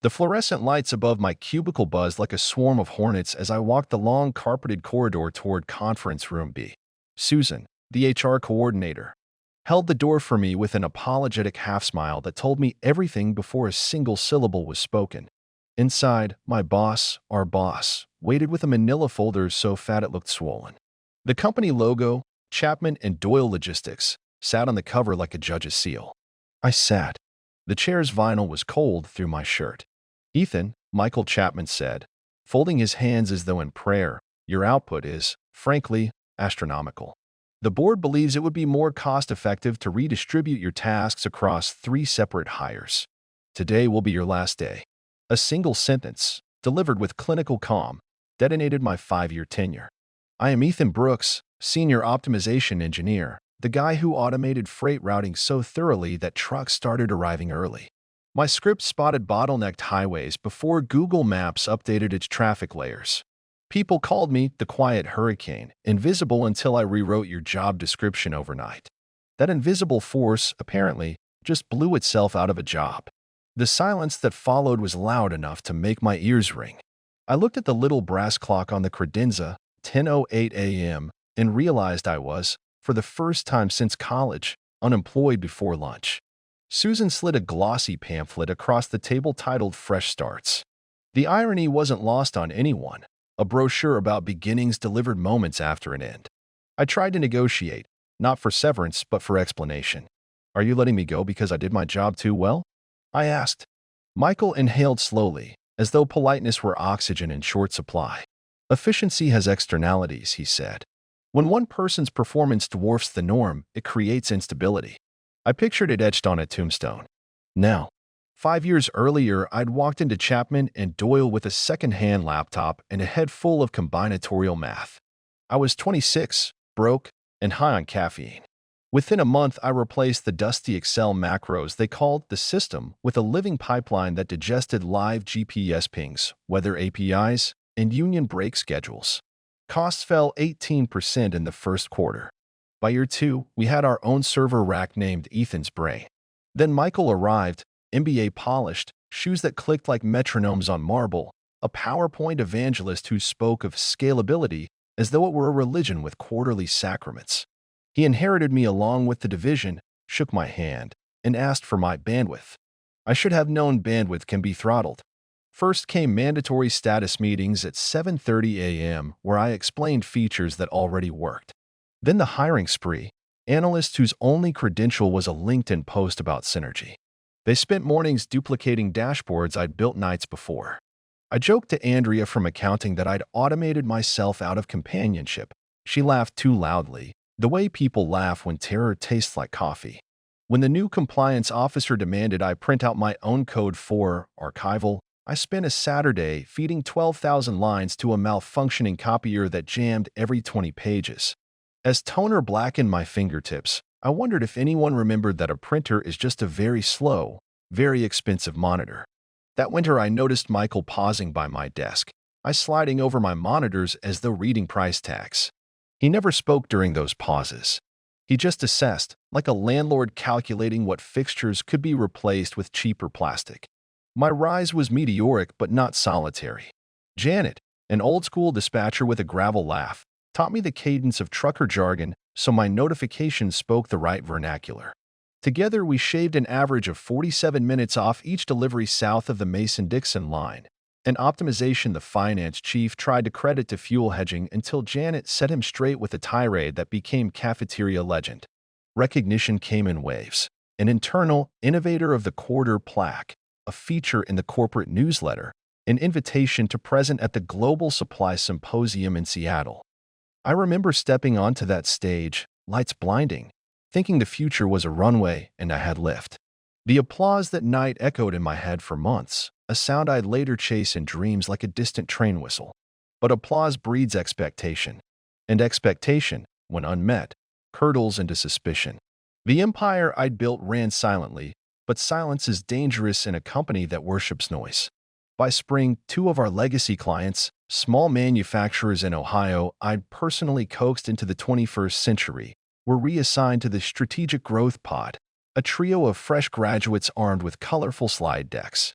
The fluorescent lights above my cubicle buzzed like a swarm of hornets as I walked the long carpeted corridor toward conference room B. Susan, the HR coordinator, held the door for me with an apologetic half-smile that told me everything before a single syllable was spoken. Inside, my boss, our boss, waited with a manila folder so fat it looked swollen. The company logo, Chapman and Doyle Logistics, sat on the cover like a judge's seal. I sat. The chair's vinyl was cold through my shirt. "Ethan," Michael Chapman said, folding his hands as though in prayer, "your output is, frankly, astronomical. The board believes it would be more cost-effective to redistribute your tasks across 3 separate hires. Today will be your last day." A single sentence, delivered with clinical calm, detonated my 5-year tenure. I am Ethan Brooks, Senior Optimization Engineer, the guy who automated freight routing so thoroughly that trucks started arriving early. My script spotted bottlenecked highways before Google Maps updated its traffic layers. People called me the quiet hurricane, invisible until I rewrote your job description overnight. That invisible force, apparently, just blew itself out of a job. The silence that followed was loud enough to make my ears ring. I looked at the little brass clock on the credenza, 10:08 a.m., and realized I was, for the first time since college, unemployed before lunch. Susan slid a glossy pamphlet across the table titled Fresh Starts. The irony wasn't lost on anyone, a brochure about beginnings delivered moments after an end. I tried to negotiate, not for severance but for explanation. "Are you letting me go because I did my job too well?" I asked. Michael inhaled slowly, as though politeness were oxygen in short supply. "Efficiency has externalities," he said. "When one person's performance dwarfs the norm, it creates instability." I pictured it etched on a tombstone. Now, 5 years earlier, I'd walked into Chapman and Doyle with a second-hand laptop and a head full of combinatorial math. I was 26, broke, and high on caffeine. Within a month, I replaced the dusty Excel macros they called the system with a living pipeline that digested live GPS pings, weather APIs, and union break schedules. Costs fell 18% in the first quarter. By year 2, we had our own server rack named Ethan's Brain. Then Michael arrived, MBA polished, shoes that clicked like metronomes on marble, a PowerPoint evangelist who spoke of scalability as though it were a religion with quarterly sacraments. He inherited me along with the division, shook my hand, and asked for my bandwidth. I should have known bandwidth can be throttled. First came mandatory status meetings at 7:30 a.m. where I explained features that already worked. Then the hiring spree, analysts whose only credential was a LinkedIn post about synergy. They spent mornings duplicating dashboards I'd built nights before. I joked to Andrea from accounting that I'd automated myself out of companionship. She laughed too loudly, the way people laugh when terror tastes like coffee. When the new compliance officer demanded I print out my own code for archival, I spent a Saturday feeding 12,000 lines to a malfunctioning copier that jammed every 20 pages. As toner blackened my fingertips, I wondered if anyone remembered that a printer is just a very slow, very expensive monitor. That winter I noticed Michael pausing by my desk, I sliding over my monitors as though reading price tags. He never spoke during those pauses. He just assessed, like a landlord calculating what fixtures could be replaced with cheaper plastic. My rise was meteoric but not solitary. Janet, an old-school dispatcher with a gravel laugh, taught me the cadence of trucker jargon so my notifications spoke the right vernacular. Together, we shaved an average of 47 minutes off each delivery south of the Mason-Dixon line, an optimization the finance chief tried to credit to fuel hedging until Janet set him straight with a tirade that became cafeteria legend. Recognition came in waves. An internal Innovator of the Quarter plaque, a feature in the corporate newsletter, an invitation to present at the Global Supply Symposium in Seattle. I remember stepping onto that stage, lights blinding, thinking the future was a runway and I had lift. The applause that night echoed in my head for months, a sound I'd later chase in dreams like a distant train whistle. But applause breeds expectation, and expectation, when unmet, curdles into suspicion. The empire I'd built ran silently, but silence is dangerous in a company that worships noise. By spring, 2 of our legacy clients, small manufacturers in Ohio I'd personally coaxed into the 21st century, were reassigned to the Strategic Growth Pod, a trio of fresh graduates armed with colorful slide decks.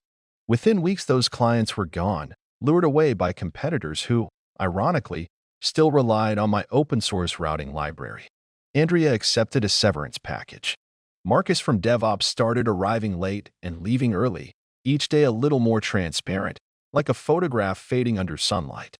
Within weeks, those clients were gone, lured away by competitors who, ironically, still relied on my open-source routing library. Andrea accepted a severance package. Marcus from DevOps started arriving late and leaving early, each day a little more transparent, like a photograph fading under sunlight.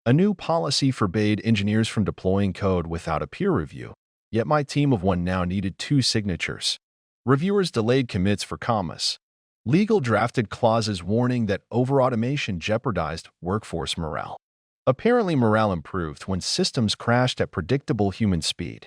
A new policy forbade engineers from deploying code without a peer review, yet my team of one now needed 2 signatures. Reviewers delayed commits for commas. Legal drafted clauses warning that over-automation jeopardized workforce morale. Apparently, morale improved when systems crashed at predictable human speed.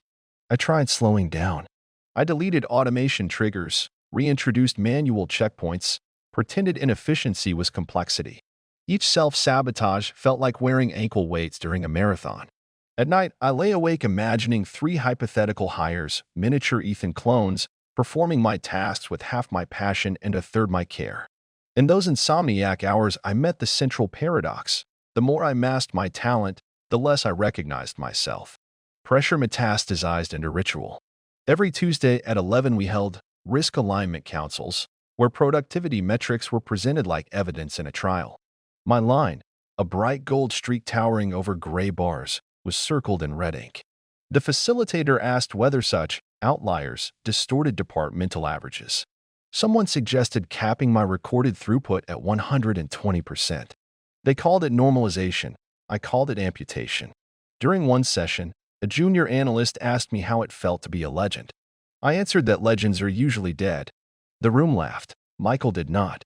I tried slowing down. I deleted automation triggers, reintroduced manual checkpoints, pretended inefficiency was complexity. Each self-sabotage felt like wearing ankle weights during a marathon. At night, I lay awake imagining 3 hypothetical hires, miniature Ethan clones, performing my tasks with half my passion and a third my care. In those insomniac hours, I met the central paradox. The more I masked my talent, the less I recognized myself. Pressure metastasized into ritual. Every Tuesday at 11 we held risk alignment councils, where productivity metrics were presented like evidence in a trial. My line, a bright gold streak towering over gray bars, was circled in red ink. The facilitator asked whether such outliers distorted departmental averages. Someone suggested capping my recorded throughput at 120%. They called it normalization. I called it amputation. During one session, a junior analyst asked me how it felt to be a legend. I answered that legends are usually dead. The room laughed. Michael did not.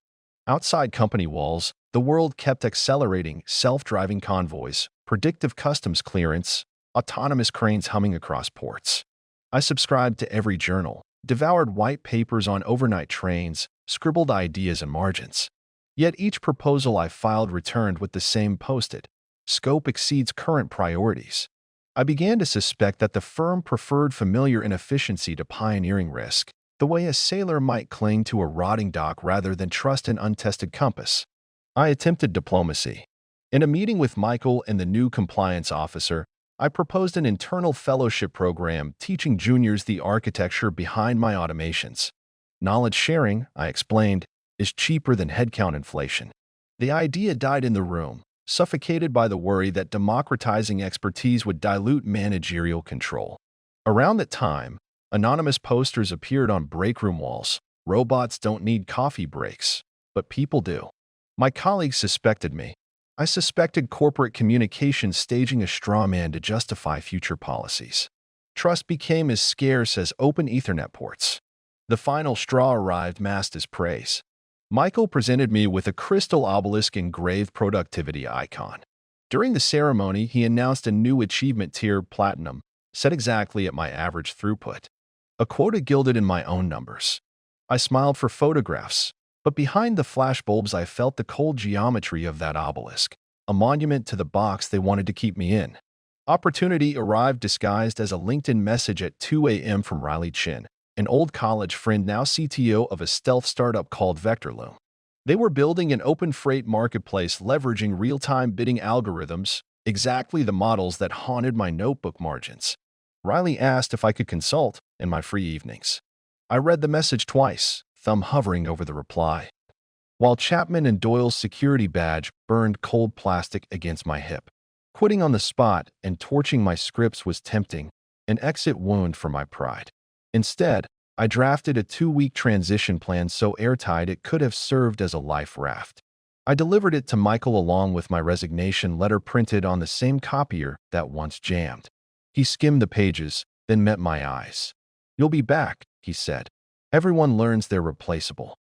Outside company walls, the world kept accelerating: self-driving convoys, predictive customs clearance, autonomous cranes humming across ports. I subscribed to every journal, devoured white papers on overnight trains, scribbled ideas and margins. Yet each proposal I filed returned with the same post-it: scope exceeds current priorities. I began to suspect that the firm preferred familiar inefficiency to pioneering risk, the way a sailor might cling to a rotting dock rather than trust an untested compass. I attempted diplomacy. In a meeting with Michael and the new compliance officer, I proposed an internal fellowship program teaching juniors the architecture behind my automations. Knowledge sharing, I explained, is cheaper than headcount inflation. The idea died in the room, suffocated by the worry that democratizing expertise would dilute managerial control. Around that time, anonymous posters appeared on breakroom walls. Robots don't need coffee breaks, but people do. My colleagues suspected me. I suspected corporate communications staging a straw man to justify future policies. Trust became as scarce as open Ethernet ports. The final straw arrived masked as praise. Michael presented me with a crystal obelisk engraved productivity icon. During the ceremony, he announced a new achievement tier, Platinum, set exactly at my average throughput. A quota gilded in my own numbers. I smiled for photographs, but behind the flashbulbs I felt the cold geometry of that obelisk, a monument to the box they wanted to keep me in. Opportunity arrived disguised as a LinkedIn message at 2 a.m. from Riley Chin, an old college friend now CTO of a stealth startup called Vectorloom. They were building an open freight marketplace leveraging real-time bidding algorithms, exactly the models that haunted my notebook margins. Riley asked if I could consult in my free evenings. I read the message twice, thumb hovering over the reply, while Chapman and Doyle's security badge burned cold plastic against my hip. Quitting on the spot and torching my scripts was tempting, an exit wound for my pride. Instead, I drafted a 2-week transition plan so airtight it could have served as a life raft. I delivered it to Michael along with my resignation letter printed on the same copier that once jammed. He skimmed the pages, then met my eyes. "You'll be back," he said. "Everyone learns they're replaceable."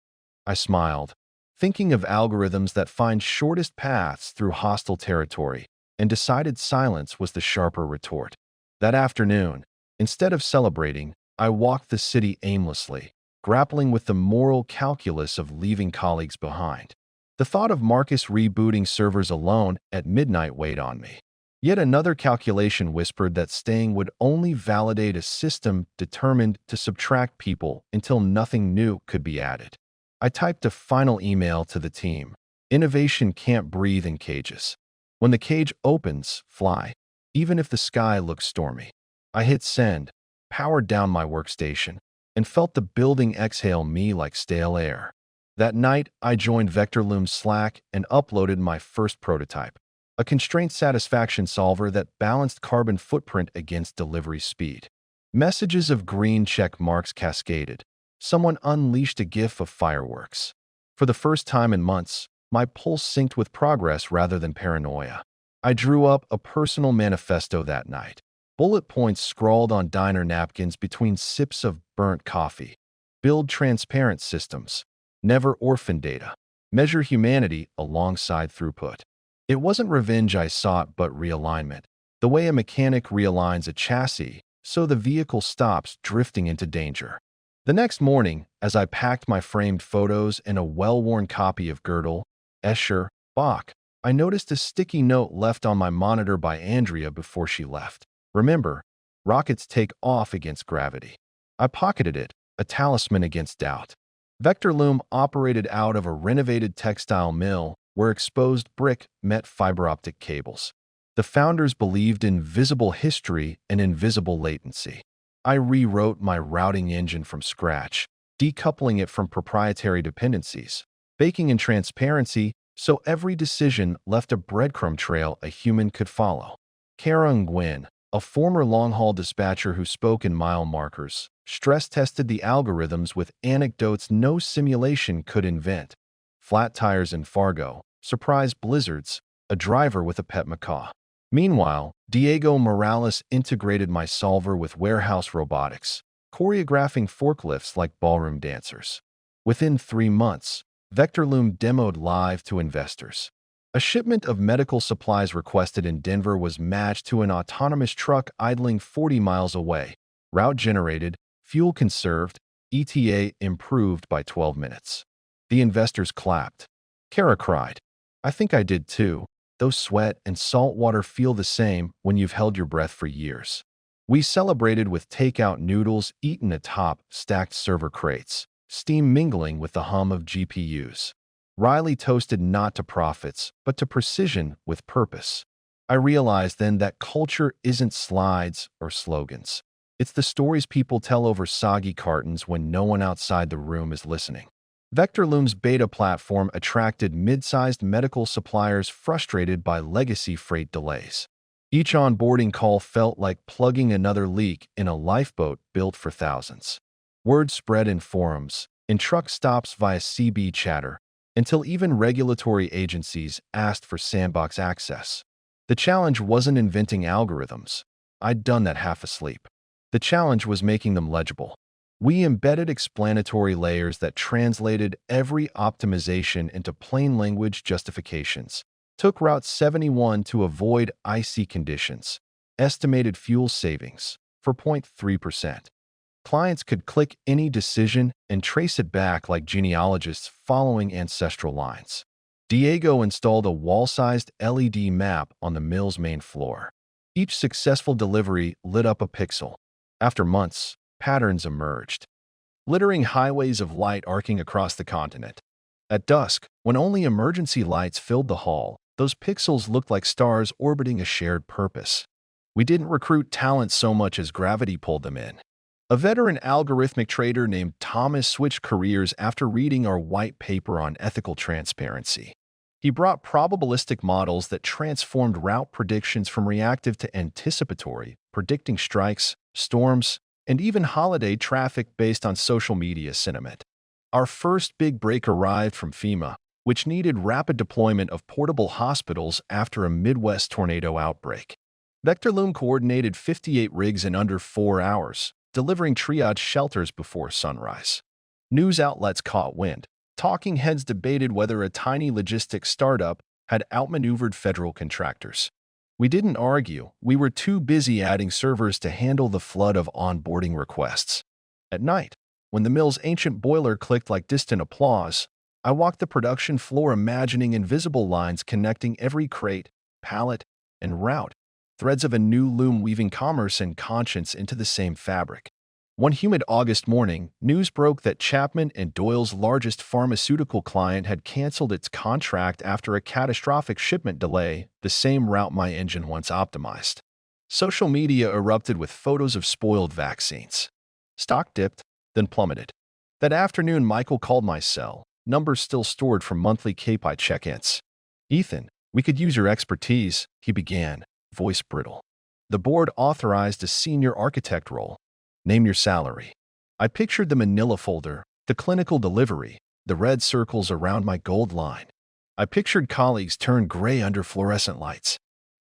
I smiled, thinking of algorithms that find shortest paths through hostile territory, and decided silence was the sharper retort. That afternoon, instead of celebrating, I walked the city aimlessly, grappling with the moral calculus of leaving colleagues behind. The thought of Marcus rebooting servers alone at midnight weighed on me. Yet another calculation whispered that staying would only validate a system determined to subtract people until nothing new could be added. I typed a final email to the team. Innovation can't breathe in cages. When the cage opens, fly, even if the sky looks stormy. I hit send, powered down my workstation, and felt the building exhale me like stale air. That night, I joined Vectorloom's Slack and uploaded my first prototype, a constraint satisfaction solver that balanced carbon footprint against delivery speed. Messages of green check marks cascaded. Someone unleashed a gif of fireworks. For the first time in months, my pulse synced with progress rather than paranoia. I drew up a personal manifesto that night. Bullet points scrawled on diner napkins between sips of burnt coffee. Build transparent systems. Never orphan data. Measure humanity alongside throughput. It wasn't revenge I sought, but realignment. The way a mechanic realigns a chassis so the vehicle stops drifting into danger. The next morning, as I packed my framed photos and a well-worn copy of Gödel, Escher, Bach, I noticed a sticky note left on my monitor by Andrea before she left. Remember, rockets take off against gravity. I pocketed it, a talisman against doubt. Vectorloom operated out of a renovated textile mill where exposed brick met fiber optic cables. The founders believed in visible history and invisible latency. I rewrote my routing engine from scratch, decoupling it from proprietary dependencies, baking in transparency so every decision left a breadcrumb trail a human could follow. Kara Nguyen, a former long-haul dispatcher who spoke in mile markers, stress-tested the algorithms with anecdotes no simulation could invent. Flat tires in Fargo, surprise blizzards, a driver with a pet macaw. Meanwhile, Diego Morales integrated my solver with warehouse robotics, choreographing forklifts like ballroom dancers. Within 3 months, Vectorloom demoed live to investors. A shipment of medical supplies requested in Denver was matched to an autonomous truck idling 40 miles away. Route generated, fuel conserved, ETA improved by 12 minutes. The investors clapped. Kara cried, "I think I did too. Those sweat and salt water feel the same when you've held your breath for years." We celebrated with takeout noodles eaten atop stacked server crates, steam mingling with the hum of GPUs. Riley toasted not to profits, but to precision with purpose. I realized then that culture isn't slides or slogans. It's the stories people tell over soggy cartons when no one outside the room is listening. Vectorloom's beta platform attracted mid-sized medical suppliers frustrated by legacy freight delays. Each onboarding call felt like plugging another leak in a lifeboat built for thousands. Word spread in forums, in truck stops via CB chatter, until even regulatory agencies asked for sandbox access. The challenge wasn't inventing algorithms. I'd done that half asleep. The challenge was making them legible. We embedded explanatory layers that translated every optimization into plain language justifications, took Route 71 to avoid icy conditions, estimated fuel savings for 0.3%. Clients could click any decision and trace it back like genealogists following ancestral lines. Diego installed a wall-sized LED map on the mill's main floor. Each successful delivery lit up a pixel. After months, patterns emerged. Glittering highways of light arcing across the continent. At dusk, when only emergency lights filled the hall, those pixels looked like stars orbiting a shared purpose. We didn't recruit talent so much as gravity pulled them in. A veteran algorithmic trader named Thomas switched careers after reading our white paper on ethical transparency. He brought probabilistic models that transformed route predictions from reactive to anticipatory, predicting strikes, storms, and even holiday traffic based on social media sentiment. Our first big break arrived from FEMA, which needed rapid deployment of portable hospitals after a Midwest tornado outbreak. Vectorloom coordinated 58 rigs in under 4 hours, delivering triage shelters before sunrise. News outlets caught wind. Talking heads debated whether a tiny logistics startup had outmaneuvered federal contractors. We didn't argue. We were too busy adding servers to handle the flood of onboarding requests. At night, when the mill's ancient boiler clicked like distant applause, I walked the production floor imagining invisible lines connecting every crate, pallet, and route, threads of a new loom weaving commerce and conscience into the same fabric. One humid August morning, news broke that Chapman and Doyle's largest pharmaceutical client had canceled its contract after a catastrophic shipment delay, the same route my engine once optimized. Social media erupted with photos of spoiled vaccines. Stock dipped, then plummeted. That afternoon, Michael called my cell, numbers still stored from monthly KPI check-ins. "Ethan, we could use your expertise," he began, voice brittle. "The board authorized a senior architect role. Name your salary." I pictured the manila folder, the clinical delivery, the red circles around my gold line. I pictured colleagues turn gray under fluorescent lights.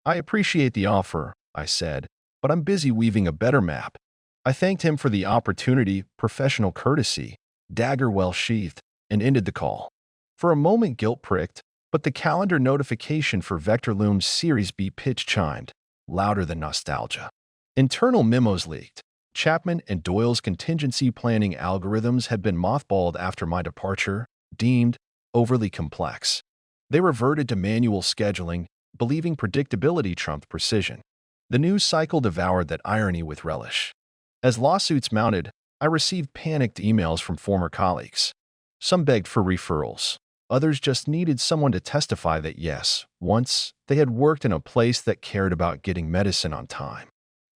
"I appreciate the offer," I said, "but I'm busy weaving a better map." I thanked him for the opportunity, professional courtesy, dagger well sheathed, and ended the call. For a moment guilt pricked, but the calendar notification for Vectorloom's Series B pitch chimed, louder than nostalgia. Internal memos leaked. Chapman and Doyle's contingency planning algorithms had been mothballed after my departure, deemed overly complex. They reverted to manual scheduling, believing predictability trumped precision. The news cycle devoured that irony with relish. As lawsuits mounted, I received panicked emails from former colleagues. Some begged for referrals. Others just needed someone to testify that yes, once, they had worked in a place that cared about getting medicine on time.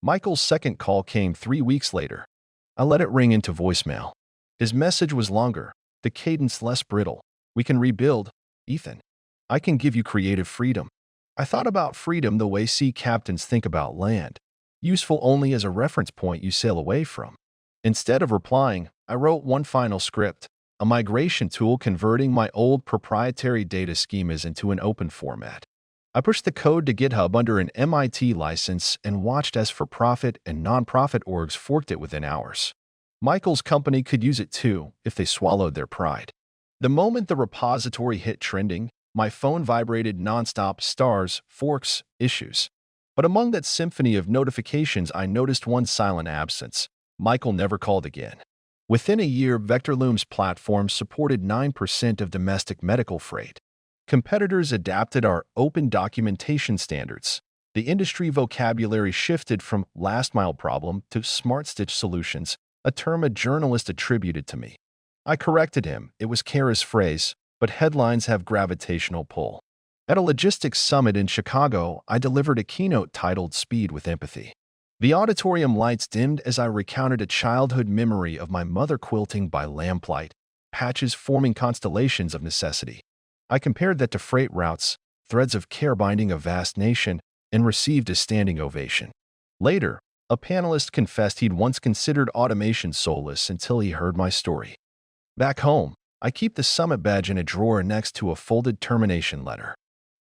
Michael's second call came 3 weeks later. I let it ring into voicemail. His message was longer, the cadence less brittle. "We can rebuild, Ethan. I can give you creative freedom." I thought about freedom the way sea captains think about land, useful only as a reference point you sail away from. Instead of replying, I wrote one final script, a migration tool converting my old proprietary data schemas into an open format. I pushed the code to GitHub under an MIT license and watched as for-profit and nonprofit orgs forked it within hours. Michael's company could use it too, if they swallowed their pride. The moment the repository hit trending, my phone vibrated nonstop: stars, forks, issues. But among that symphony of notifications, I noticed one silent absence. Michael never called again. Within a year, Vectorloom's platform supported 9% of domestic medical freight. Competitors adapted our open documentation standards. The industry vocabulary shifted from last-mile problem to smart-stitch solutions, a term a journalist attributed to me. I corrected him. It was Kara's phrase, but headlines have gravitational pull. At a logistics summit in Chicago, I delivered a keynote titled "Speed with Empathy." The auditorium lights dimmed as I recounted a childhood memory of my mother quilting by lamplight, patches forming constellations of necessity. I compared that to freight routes, threads of care binding a vast nation, and received a standing ovation. Later, a panelist confessed he'd once considered automation soulless until he heard my story. Back home, I keep the summit badge in a drawer next to a folded termination letter.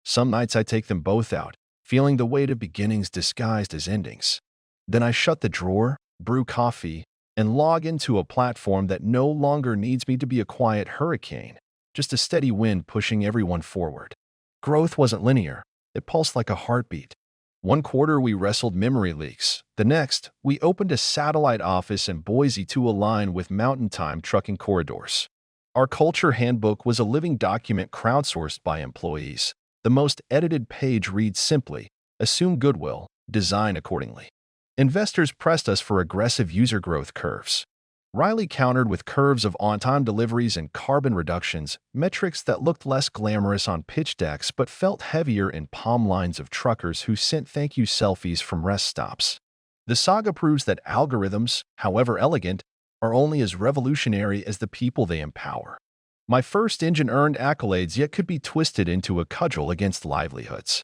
Some nights I take them both out, feeling the weight of beginnings disguised as endings. Then I shut the drawer, brew coffee, and log into a platform that no longer needs me to be a quiet hurricane, just a steady wind pushing everyone forward. Growth wasn't linear. It pulsed like a heartbeat. One quarter we wrestled memory leaks. The next, we opened a satellite office in Boise to align with mountain time trucking corridors. Our culture handbook was a living document crowdsourced by employees. The most edited page reads simply, "Assume goodwill, design accordingly." Investors pressed us for aggressive user growth curves. Riley countered with curves of on-time deliveries and carbon reductions, metrics that looked less glamorous on pitch decks but felt heavier in palm lines of truckers who sent thank you selfies from rest stops. The saga proves that algorithms, however elegant, are only as revolutionary as the people they empower. My first engine earned accolades yet could be twisted into a cudgel against livelihoods.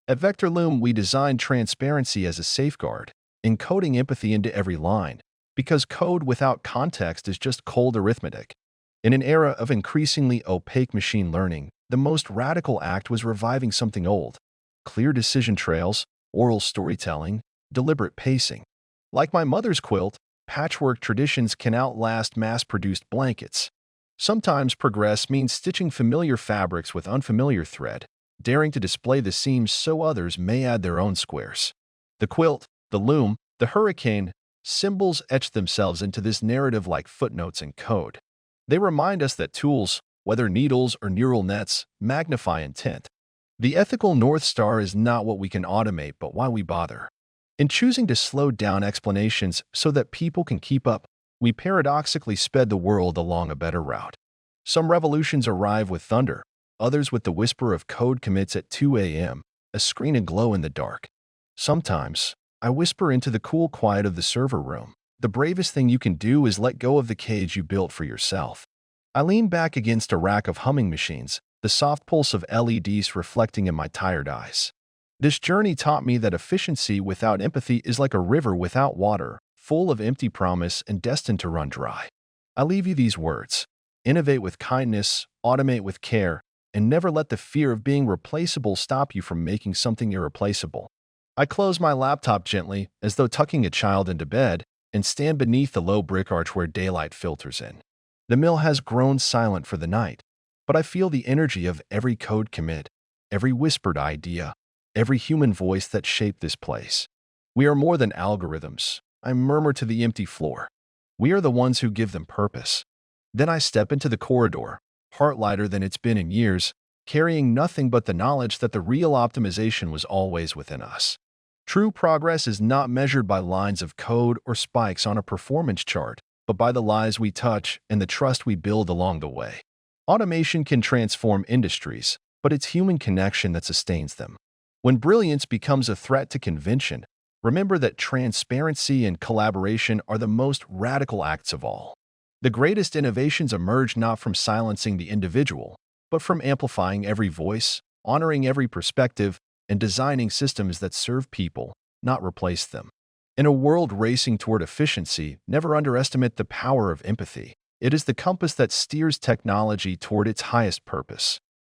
At Vectorloom, we designed transparency as a safeguard, encoding empathy into every line, because code without context is just cold arithmetic. In an era of increasingly opaque machine learning, the most radical act was reviving something old: clear decision trails, oral storytelling, deliberate pacing. Like my mother's quilt, patchwork traditions can outlast mass-produced blankets. Sometimes progress means stitching familiar fabrics with unfamiliar thread, daring to display the seams so others may add their own squares. The quilt, the loom, the hurricane, symbols etch themselves into this narrative like footnotes in code. They remind us that tools, whether needles or neural nets, magnify intent. The ethical North Star is not what we can automate, but why we bother. In choosing to slow down explanations so that people can keep up, we paradoxically sped the world along a better route. Some revolutions arrive with thunder, others with the whisper of code commits at 2 a.m., a screen aglow in the dark. Sometimes, I whisper into the cool quiet of the server room. The bravest thing you can do is let go of the cage you built for yourself. I lean back against a rack of humming machines, the soft pulse of LEDs reflecting in my tired eyes. This journey taught me that efficiency without empathy is like a river without water, full of empty promise and destined to run dry. I leave you these words: innovate with kindness, automate with care, and never let the fear of being replaceable stop you from making something irreplaceable. I close my laptop gently, as though tucking a child into bed, and stand beneath the low brick arch where daylight filters in. The mill has grown silent for the night, but I feel the energy of every code commit, every whispered idea, every human voice that shaped this place. We are more than algorithms, I murmur to the empty floor. We are the ones who give them purpose. Then I step into the corridor, heart lighter than it's been in years, carrying nothing but the knowledge that the real optimization was always within us. True progress is not measured by lines of code or spikes on a performance chart, but by the lives we touch and the trust we build along the way. Automation can transform industries, but it's human connection that sustains them. When brilliance becomes a threat to convention, remember that transparency and collaboration are the most radical acts of all. The greatest innovations emerge not from silencing the individual, but from amplifying every voice, honoring every perspective, and designing systems that serve people, not replace them. In a world racing toward efficiency, never underestimate the power of empathy. It is the compass that steers technology toward its highest purpose.